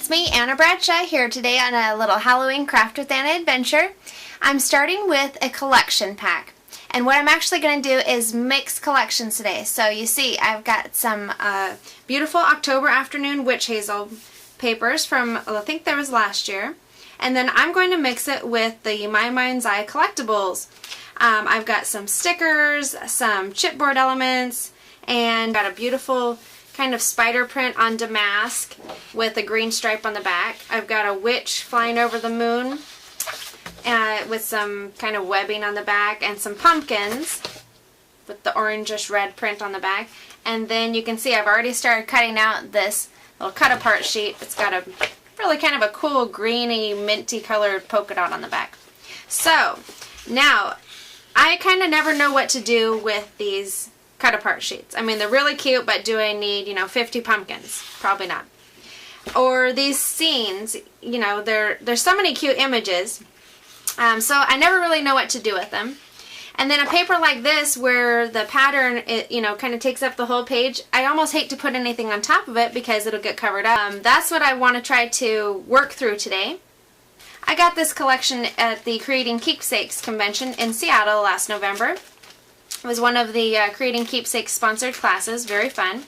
it's me, Anna Bradshaw, here today on a little Halloween Craft with Anna adventure. I'm starting with a collection pack. And what I'm actually going to do is mix collections today. So you see, I've got some beautiful October Afternoon Witch Hazel papers from, I think that was last year. And then I'm going to mix it with the My Mind's Eye collectibles. I've got some stickers, some chipboard elements, and got a beautiful kind of spider print on damask with a green stripe on the back. I've got a witch flying over the moon with some kind of webbing on the back, and some pumpkins with the orangish red print on the back. And then you can see I've already started cutting out this little cut apart sheet. It's got a really kind of a cool greeny minty colored polka dot on the back. So now I kind of never know what to do with these cut apart sheets. I mean, they're really cute, but do I need, 50 pumpkins? Probably not. Or these scenes, there's so many cute images, so I never really know what to do with them. And then a paper like this where the pattern, kind of takes up the whole page, I almost hate to put anything on top of it because it'll get covered up. That's what I want to try to work through today. I got this collection at the Creating Keepsakes convention in Seattle last November. It was one of the Creating Keepsakes sponsored classes. Very fun.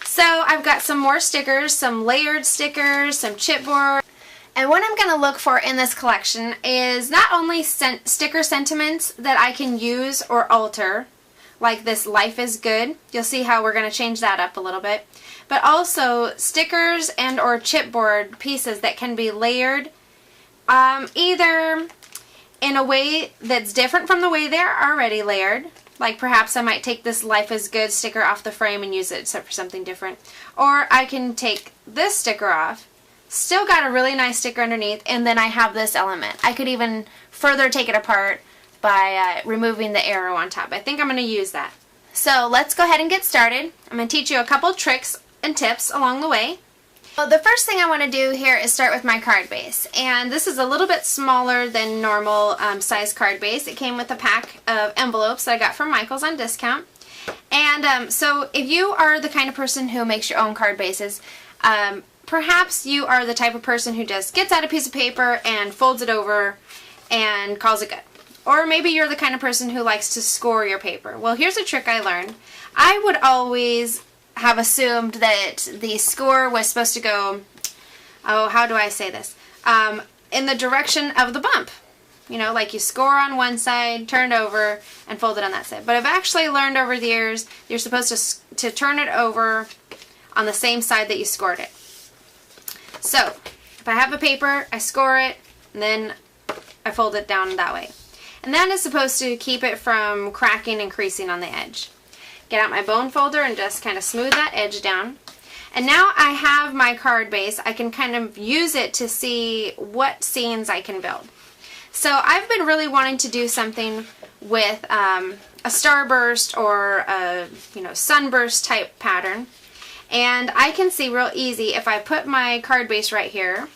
So I've got some more stickers, some layered stickers, some chipboard. And what I'm going to look for in this collection is not only sticker sentiments that I can use or alter, like this Life is Good. You'll see how we're going to change that up a little bit. But also stickers and or chipboard pieces that can be layered either in a way that's different from the way they're already layered. Like perhaps I might take this Life is Good sticker off the frame and use it for something different. Or I can take this sticker off, still got a really nice sticker underneath, and then I have this element. I could even further take it apart by removing the arrow on top. I think I'm going to use that. So let's go ahead and get started. I'm going to teach you a couple tricks and tips along the way. Well, the first thing I want to do here is start with my card base, and this is a little bit smaller than normal size card base. It came with a pack of envelopes that I got from Michael's on discount. And so if you are the kind of person who makes your own card bases, perhaps you are the type of person who just gets out a piece of paper and folds it over and calls it good. Or maybe you're the kind of person who likes to score your paper. Well, here's a trick I learned. I would always have assumed that the score was supposed to go, how do I say this? In the direction of the bump. Like you score on one side, turn it over, and fold it on that side. But I've actually learned over the years you're supposed to turn it over on the same side that you scored it. So, if I have a paper, I score it, and then I fold it down that way. And that is supposed to keep it from cracking and creasing on the edge. Get out my bone folder and just kind of smooth that edge down. And now I have my card base. I can kind of use it to see what scenes I can build. So I've been really wanting to do something with a starburst or a sunburst type pattern. And I can see real easy if I put my card base right here,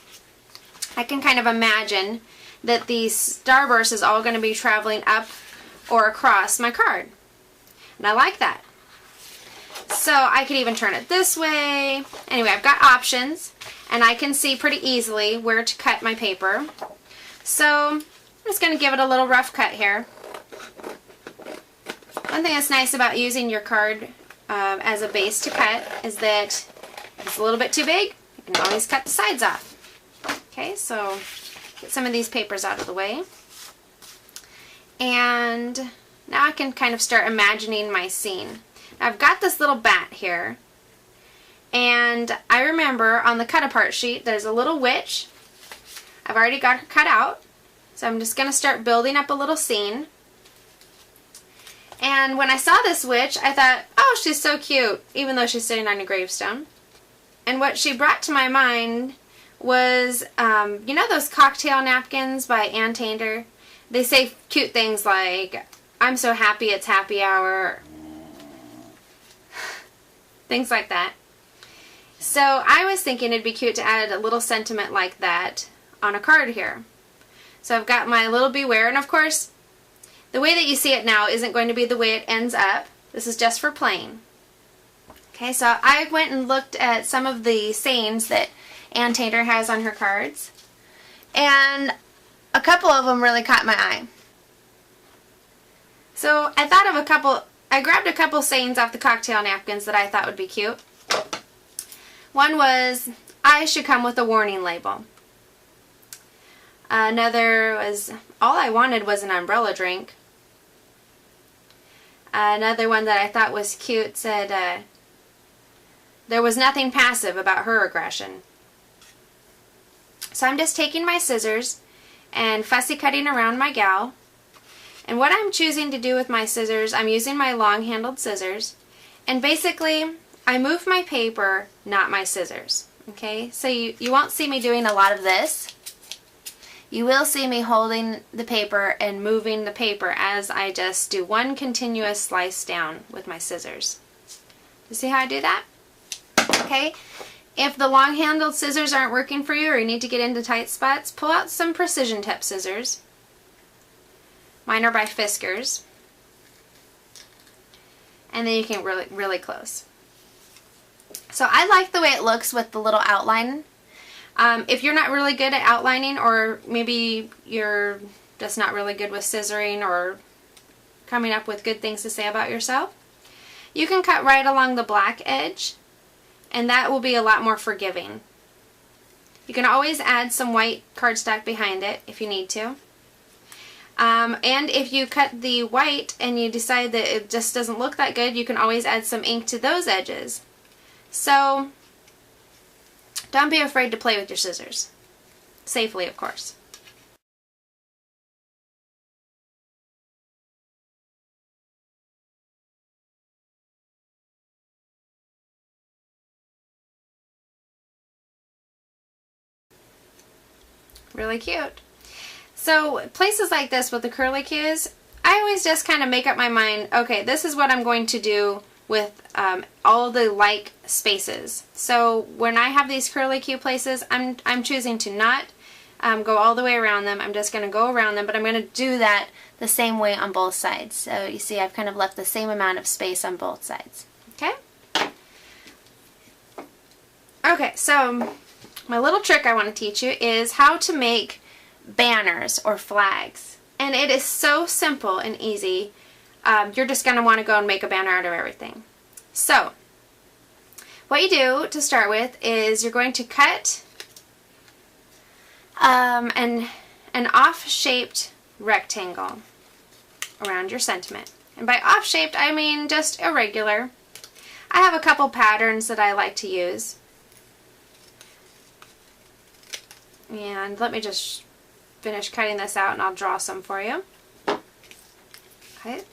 I can kind of imagine that the starburst is all going to be traveling up or across my card. And I like that. So I could even turn it this way. Anyway, I've got options, and I can see pretty easily where to cut my paper. So I'm just going to give it a little rough cut here. One thing that's nice about using your card as a base to cut is that if it's a little bit too big, you can always cut the sides off. Okay, so get some of these papers out of the way. And now I can kind of start imagining my scene. Now I've got this little bat here, and I remember on the cut apart sheet there's a little witch. I've already got her cut out, so I'm just going to start building up a little scene. And when I saw this witch, I thought, oh, she's so cute, even though she's sitting on a gravestone. And what she brought to my mind was, those cocktail napkins by Ann Tainter? They say cute things like, I'm so happy it's happy hour. Things like that. So I was thinking it'd be cute to add a little sentiment like that on a card here. So I've got my little beware, and of course, the way that you see it now isn't going to be the way it ends up. This is just for playing. Okay, so I went and looked at some of the sayings that Ann Tater has on her cards. And a couple of them really caught my eye. So I thought of I grabbed a couple sayings off the cocktail napkins that I thought would be cute. One was, I should come with a warning label. Another was, all I wanted was an umbrella drink. Another one that I thought was cute said, there was nothing passive about her aggression. So I'm just taking my scissors and fussy cutting around my gal. And what I'm choosing to do with my scissors, I'm using my long-handled scissors. And basically, I move my paper, not my scissors. Okay, so you won't see me doing a lot of this. You will see me holding the paper and moving the paper as I just do one continuous slice down with my scissors. You see how I do that? Okay, if the long-handled scissors aren't working for you or you need to get into tight spots, pull out some precision tip scissors. Mine are by Fiskars. And then you can really close. So I like the way it looks with the little outline. If you're not really good at outlining, or maybe you're just not really good with scissoring or coming up with good things to say about yourself, you can cut right along the black edge, and that will be a lot more forgiving. You can always add some white cardstock behind it if you need to. And if you cut the white and you decide that it just doesn't look that good, you can always add some ink to those edges. So don't be afraid to play with your scissors. Safely, of course. Really cute. So places like this with the curly cues, I always just kind of make up my mind, okay, this is what I'm going to do with all the like spaces. So when I have these curly cue places, I'm choosing to not go all the way around them. I'm just going to go around them, but I'm going to do that the same way on both sides. So you see I've kind of left the same amount of space on both sides. Okay? Okay, so my little trick I want to teach you is how to make banners or flags. And it is so simple and easy. You're just going to want to go and make a banner out of everything. So, what you do to start with is you're going to cut an off-shaped rectangle around your sentiment. And by off-shaped, I mean just irregular. I have a couple patterns that I like to use. And let me just finish cutting this out and I'll draw some for you. Okay.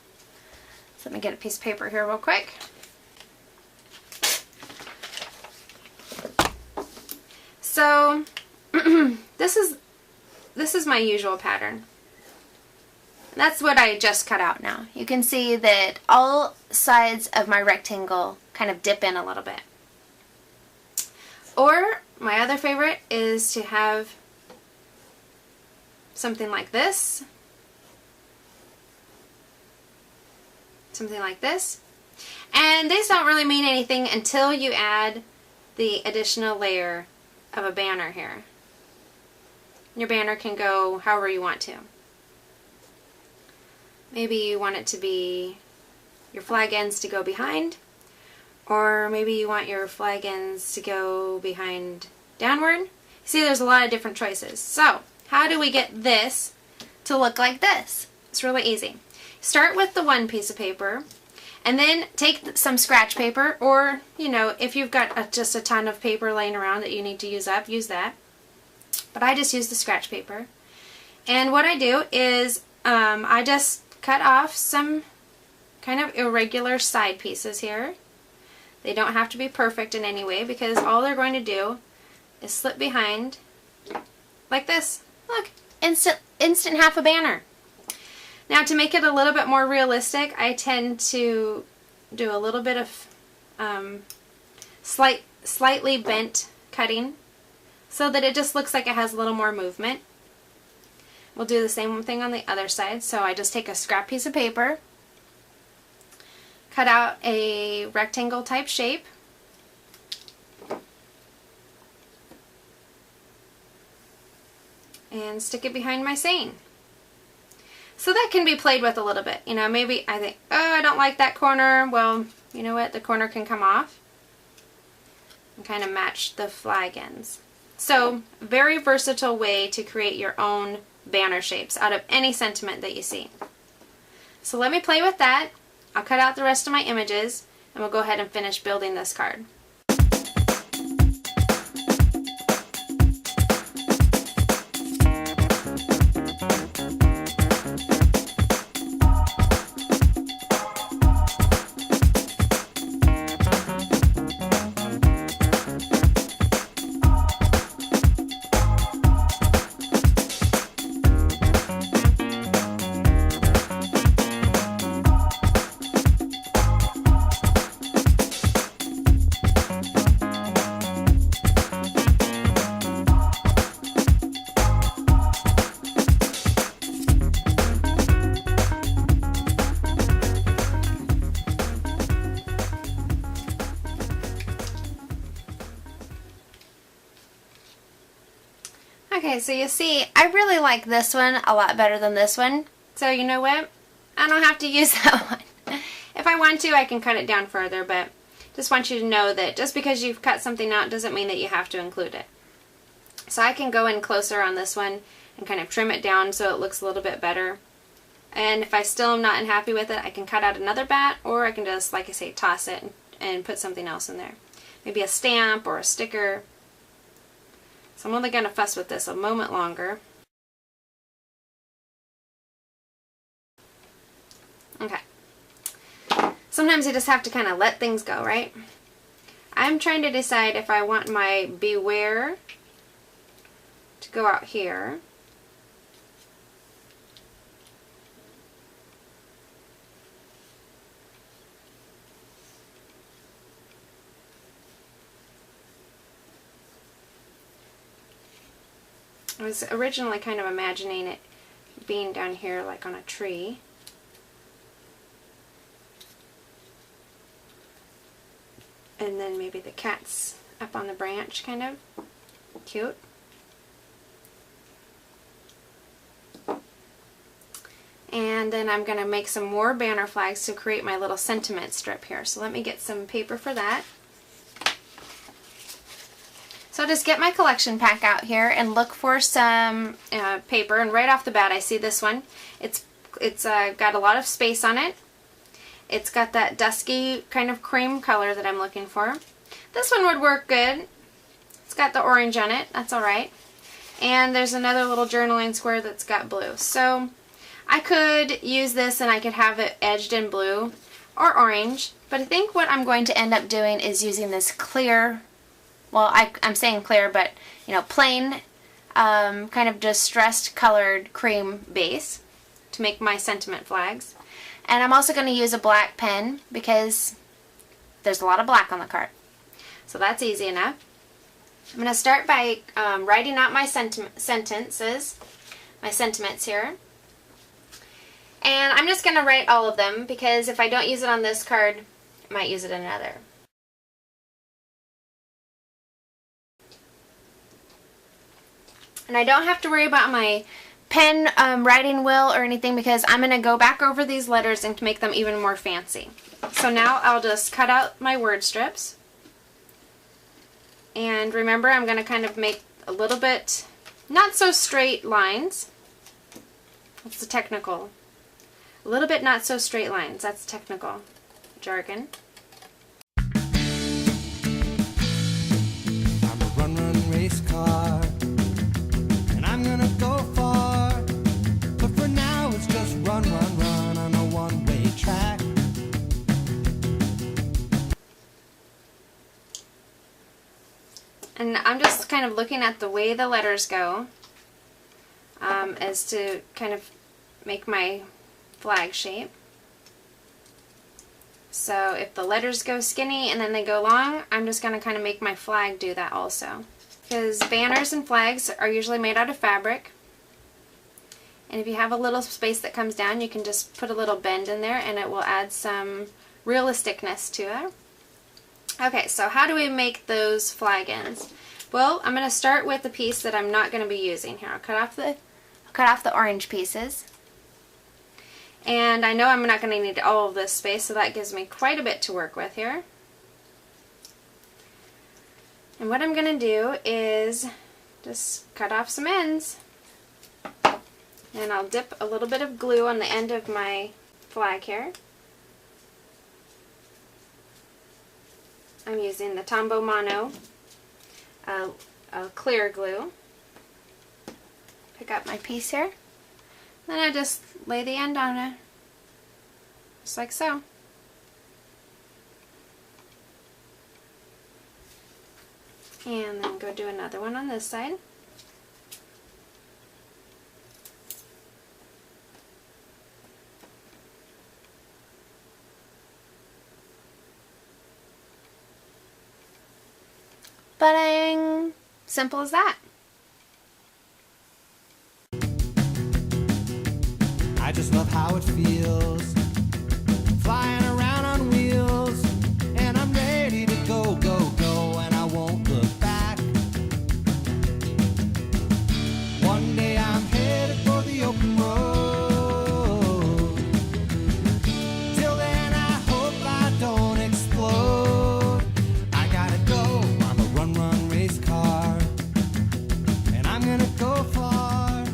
So let me get a piece of paper here real quick. So this is my usual pattern. That's what I just cut out now. You can see that all sides of my rectangle kind of dip in a little bit. Or my other favorite is to have something like this. Something like this. And these don't really mean anything until you add the additional layer of a banner here. Your banner can go however you want to. Maybe you want it to be your flag ends to go behind, or maybe you want your flag ends to go behind downward. See, there's a lot of different choices. So, how do we get this to look like this? It's really easy. Start with the one piece of paper, and then take some scratch paper, or, you know, if you've got just a ton of paper laying around that you need to use up, use that. But I just use the scratch paper. And what I do is I just cut off some kind of irregular side pieces here. They don't have to be perfect in any way, because all they're going to do is slip behind like this. Look, instant half a banner. Now, to make it a little bit more realistic, I tend to do a little bit of slightly bent cutting so that it just looks like it has a little more movement. We'll do the same thing on the other side. So I just take a scrap piece of paper, cut out a rectangle type shape, and stick it behind my seam. So that can be played with a little bit. You know, maybe I think, oh, I don't like that corner. Well, you know what? The corner can come off and kind of match the flag ends. So, very versatile way to create your own banner shapes out of any sentiment that you see. So let me play with that. I'll cut out the rest of my images and we'll go ahead and finish building this card. Okay, so you see, I really like this one a lot better than this one. So you know what? I don't have to use that one. If I want to, I can cut it down further, but just want you to know that just because you've cut something out doesn't mean that you have to include it. So I can go in closer on this one and kind of trim it down so it looks a little bit better. And if I still am not happy with it, I can cut out another bat, or I can just, like I say, toss it and put something else in there. Maybe a stamp or a sticker. So I'm only going to fuss with this a moment longer. Okay. Sometimes you just have to kind of let things go, right? I'm trying to decide if I want my beware to go out here. I was originally kind of imagining it being down here like on a tree. And then maybe the cat's up on the branch, kind of cute. And then I'm going to make some more banner flags to create my little sentiment strip here. So let me get some paper for that. So I'll just get my collection pack out here and look for some paper, and right off the bat I see this one. It's got a lot of space on it. It's got that dusky kind of cream color that I'm looking for. This one would work good. It's got the orange on it, that's alright. And there's another little journaling square that's got blue. So I could use this and I could have it edged in blue or orange, but I think what I'm going to end up doing is using this clear, well, I'm saying clear, but you know, plain, kind of distressed colored cream base to make my sentiment flags. And I'm also going to use a black pen because there's a lot of black on the card. So that's easy enough. I'm going to start by writing out my sentences, my sentiments here. And I'm just going to write all of them because if I don't use it on this card, I might use it in another. And I don't have to worry about my pen writing wheel or anything because I'm going to go back over these letters and make them even more fancy. So now I'll just cut out my word strips. And remember, I'm going to kind of make a little bit not so straight lines. That's the technical. A little bit not so straight lines. That's technical jargon. I'm a run race car, and I'm gonna go far, but for now it's just run on a one-way track. And I'm just kind of looking at the way the letters go as to kind of make my flag shape. So if the letters go skinny and then they go long, I'm just going to kind of make my flag do that also. Because banners and flags are usually made out of fabric. And if you have a little space that comes down, you can just put a little bend in there and it will add some realisticness to it. Okay, so how do we make those flag ends? Well, I'm going to start with the piece that I'm not going to be using here. I'll cut off the orange pieces. And I know I'm not going to need all of this space, so that gives me quite a bit to work with here. And what I'm going to do is just cut off some ends. And I'll dip a little bit of glue on the end of my flag here. I'm using the Tombow Mono clear glue. Pick up my piece here. Then I just lay the end on it, just like so. And then go do another one on this side. Ba-dang! Simple as that. I just love how it feels, flying around on wheels, and I'm ready to go, go, go, and I won't look back. One day I'm headed for the open road. Till then I hope I don't explode. I gotta go, I'm a run, run race car, and I'm gonna go far.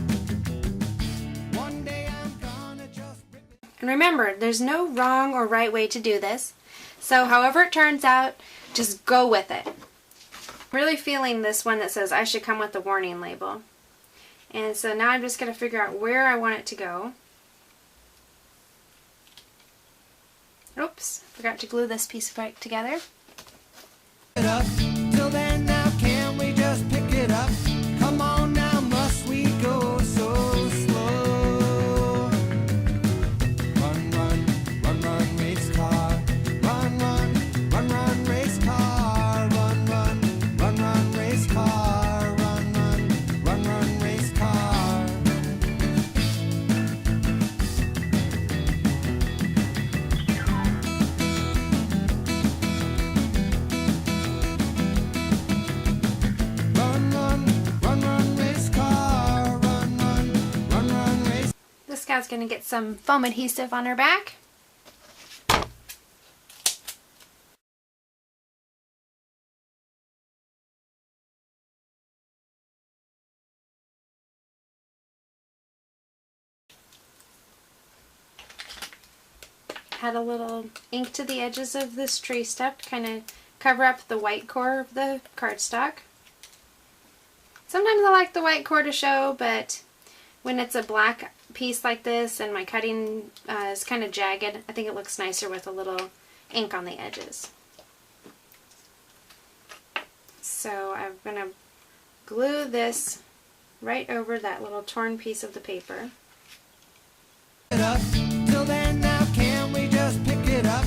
One day I'm gonna just rip it. And remember, there's no wrong or right way to do this. So however it turns out, just go with it. I'm really feeling this one that says I should come with the warning label. And so now I'm just going to figure out where I want it to go. Oops, forgot to glue this piece back together. It up. Till then now can we just pick it up? Come on now, must we go so slow? Run, run, run, run, race car. Run, run, run, run, race car. Run, run, run, run, race car. Run, run, run, run, race car. Run, run, run, run, race car. Run, run, run, run, race. This gal's going to get some foam adhesive on her back. Add a little ink to the edges of this tree stuff to kind of cover up the white core of the cardstock. Sometimes I like the white core to show, but when it's a black piece like this and my cutting is kind of jagged, I think it looks nicer with a little ink on the edges. So I'm going to glue this right over that little torn piece of the paper. It up. Till then now can we just pick it up?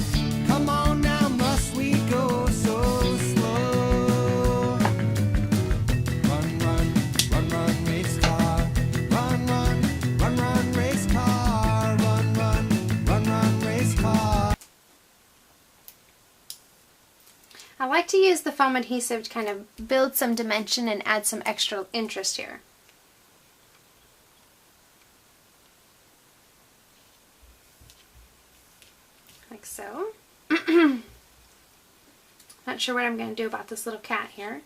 Come on now, must we go so slow? Run, run, run, run, race car. Run, run, run, run, race car. Run, run, run, run, race car. I like to use the foam adhesive to kind of build some dimension and add some extra interest here. Like so. Not sure what I'm going to do about this little cat here.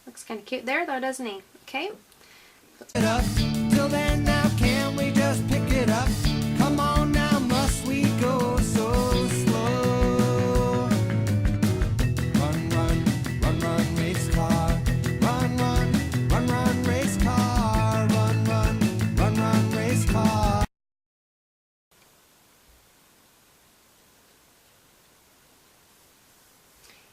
Looks kind of cute there though, doesn't he? Okay. It up. Till then now can we just pick it up? Come on now, must we go so slow? Run, run, run, run, race car. Run, run, run, run, race car. Run, run, run, run, race car.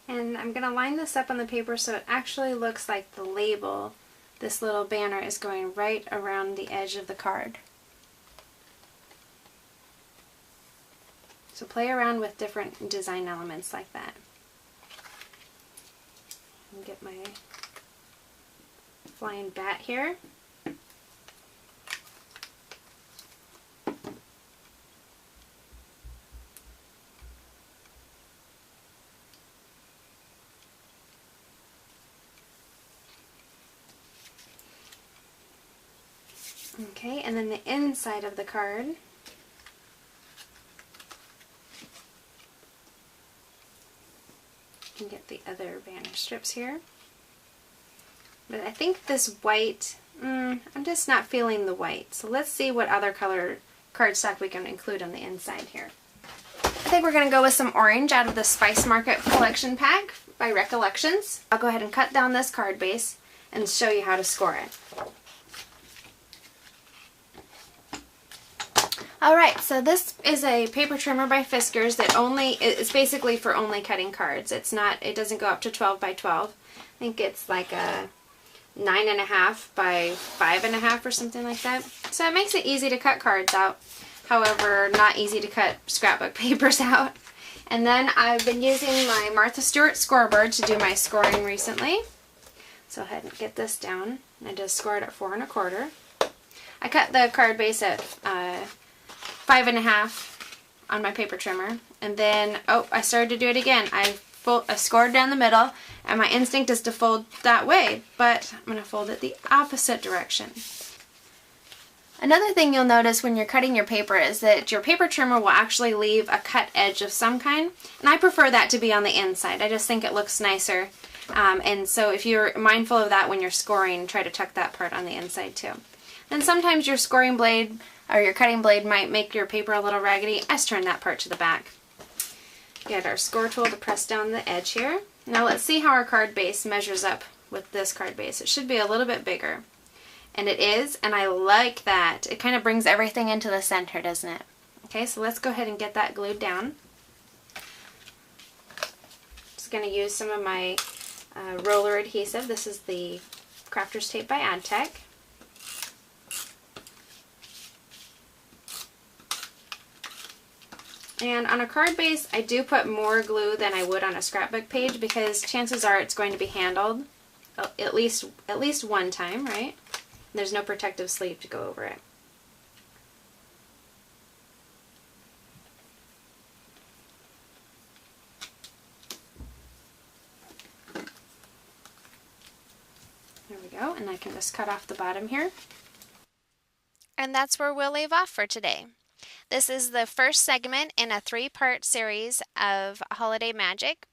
And I'm going to line this up on the paper so it actually looks like the label, this little banner, is going right around the edge of the card. So play around with different design elements like that. And get my flying bat here. Okay, and then the inside of the card. You can get the other banner strips here. But I think this white, I'm just not feeling the white. So let's see what other color cardstock we can include on the inside here. I think we're going to go with some orange out of the Spice Market collection pack by Recollections. I'll go ahead and cut down this card base and show you how to score it. Alright, so this is a paper trimmer by Fiskars that it's basically for only cutting cards. It doesn't go up to 12 by 12. I think it's like a 9.5 by 5.5 or something like that. So it makes it easy to cut cards out. However, not easy to cut scrapbook papers out. And then I've been using my Martha Stewart scoreboard to do my scoring recently. So I'll go ahead and get this down. I just scored at 4 1/4. I cut the card base at 5.5 on my paper trimmer. And then, I started to do it again. I scored down the middle, and my instinct is to fold that way, but I'm going to fold it the opposite direction. Another thing you'll notice when you're cutting your paper is that your paper trimmer will actually leave a cut edge of some kind, and I prefer that to be on the inside. I just think it looks nicer, and so if you're mindful of that when you're scoring, try to tuck that part on the inside too. And sometimes your scoring blade or your cutting blade might make your paper a little raggedy. I just turn that part to the back. Get our score tool to press down the edge here. Now let's see how our card base measures up with this card base. It should be a little bit bigger. And it is, and I like that. It kind of brings everything into the center, doesn't it? Okay, so let's go ahead and get that glued down. Just going to use some of my roller adhesive. This is the Crafter's Tape by AdTech. And on a card base, I do put more glue than I would on a scrapbook page because chances are it's going to be handled at least one time, right? There's no protective sleeve to go over it. There we go, and I can just cut off the bottom here. And that's where we'll leave off for today. This is the first segment in a 3-part series of Holiday Magic.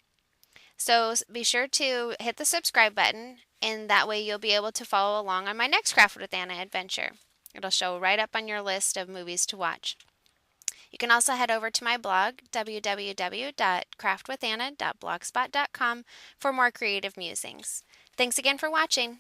So be sure to hit the subscribe button, and that way you'll be able to follow along on my next Craft with Anna adventure. It'll show right up on your list of movies to watch. You can also head over to my blog, www.craftwithanna.blogspot.com, for more creative musings. Thanks again for watching.